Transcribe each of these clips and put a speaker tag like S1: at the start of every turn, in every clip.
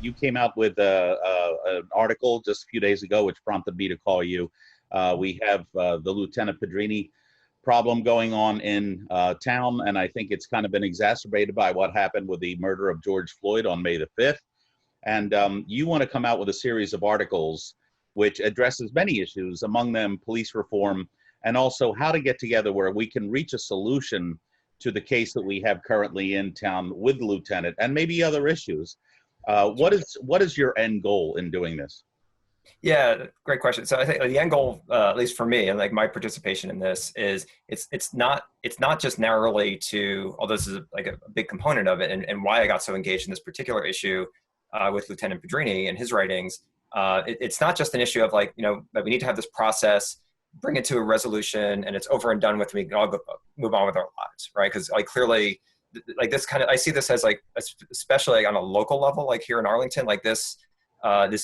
S1: you came out with an article just a few days ago, which prompted me to call you. We have the Lieutenant Pedrini problem going on in town, and I think it's kind of been exacerbated by what happened with the murder of George Floyd on May the 5th. And you want to come out with a series of articles which addresses many issues, among them police reform, and also how to get together where we can reach a solution to the case that we have currently in town with the lieutenant and maybe other issues. What is your end goal in doing this?
S2: Yeah, great question. So I think the end goal, at least for me, and like my participation in this, is it's not just narrowly to, although this is like a big component of it, and why I got so engaged in this particular issue with Lieutenant Pedrini and his writings. It's not just an issue of like, that we need to have this process, bring it to a resolution, and it's over and done with, and we can all move on with our lives, right? Because like clearly, like this kind of, I see this as like, especially on a local level, like here in Arlington, like this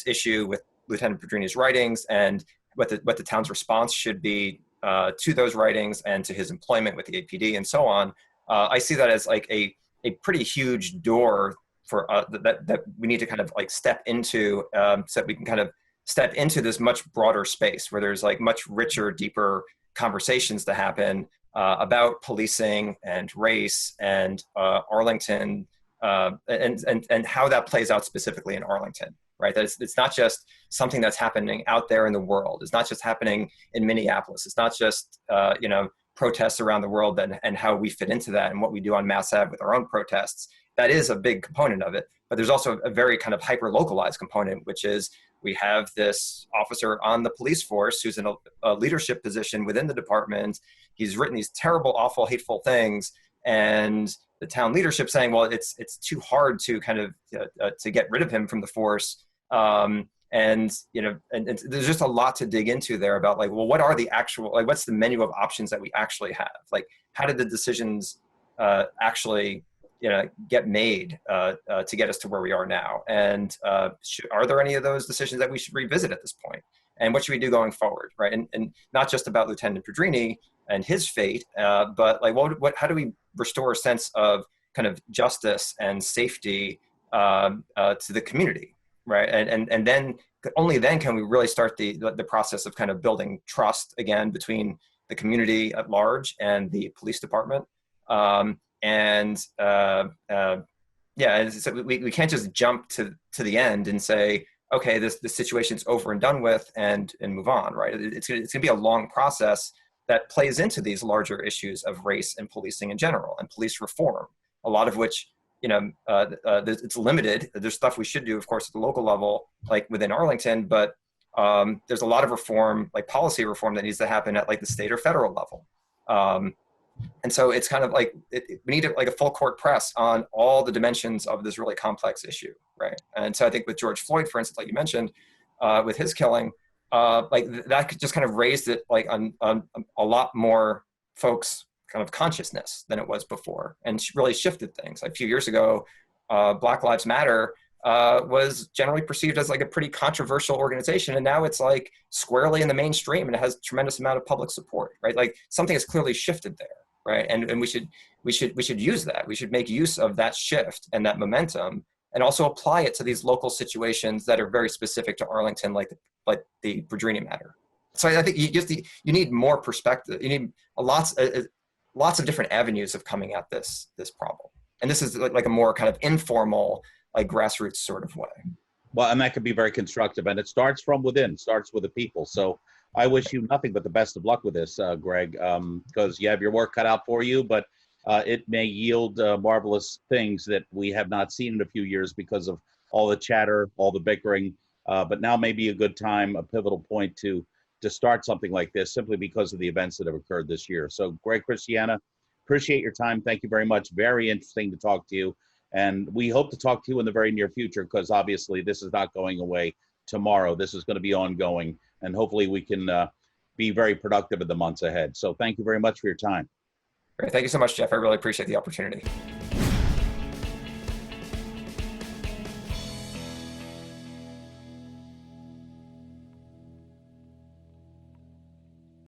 S2: issue with Lieutenant Pedrini's writings and what the town's response should be to those writings and to his employment with the APD and so on. I see that as like a pretty huge door for that we need to kind of like step into, so that we can kind of step into this much broader space where there's like much richer, deeper conversations to happen about policing and race and Arlington and how that plays out specifically in Arlington. Right, that it's not just something that's happening out there in the world. It's not just happening in Minneapolis. It's not just protests around the world and how we fit into that and what we do on Mass Ave with our own protests. That is a big component of it. But there's also a very kind of hyper-localized component, which is we have this officer on the police force who's in a leadership position within the department. He's written these terrible, awful, hateful things, and the town leadership saying, well, it's too hard to kind of to get rid of him from the force. And there's just a lot to dig into there about like, well, what are the actual, like, what's the menu of options that we actually have? Like, how did the decisions actually, get made to get us to where we are now? And are there any of those decisions that we should revisit at this point? And what should we do going forward, right? And not just about Lieutenant Pedrini and his fate, but like, how do we restore a sense of kind of justice and safety to the community, right? And then only then can we really start the process of kind of building trust again between the community at large and the police department. Yeah, so we can't just jump to the end and say, okay, the situation's over and done with and move on, right? It's gonna be a long process that plays into these larger issues of race and policing in general and police reform, a lot of which, it's limited. There's stuff we should do, of course, at the local level, like within Arlington, but there's a lot of reform, like policy reform that needs to happen at like the state or federal level. And so it's kind of like, we need like a full court press on all the dimensions of this really complex issue, right? And so I think with George Floyd, for instance, like you mentioned, with his killing, like that just kind of raised it like on a lot more folks' kind of consciousness than it was before, and really shifted things. Like a few years ago, Black Lives Matter was generally perceived as like a pretty controversial organization, and now it's like squarely in the mainstream and it has tremendous amount of public support, right? Like something has clearly shifted there, right? And we should use that. We should make use of that shift and that momentum, and also apply it to these local situations that are very specific to Arlington, like the Pedrini matter. So I think you need more perspective. You need lots of different avenues of coming at this problem. And this is like a more kind of informal, like grassroots sort of way.
S1: Well, and that could be very constructive, and it starts from within, it starts with the people. So I wish you nothing but the best of luck with this, Greg, because you have your work cut out for you, but it may yield marvelous things that we have not seen in a few years because of all the chatter, all the bickering. But now may be a good time, a pivotal point to start something like this, simply because of the events that have occurred this year. So Greg Christiana, appreciate your time. Thank you very much. Very interesting to talk to you. And we hope to talk to you in the very near future, because obviously this is not going away tomorrow. This is going to be ongoing, and hopefully we can be very productive in the months ahead. So thank you very much for your time.
S2: Great. Thank you so much, Jeff. I really appreciate the opportunity.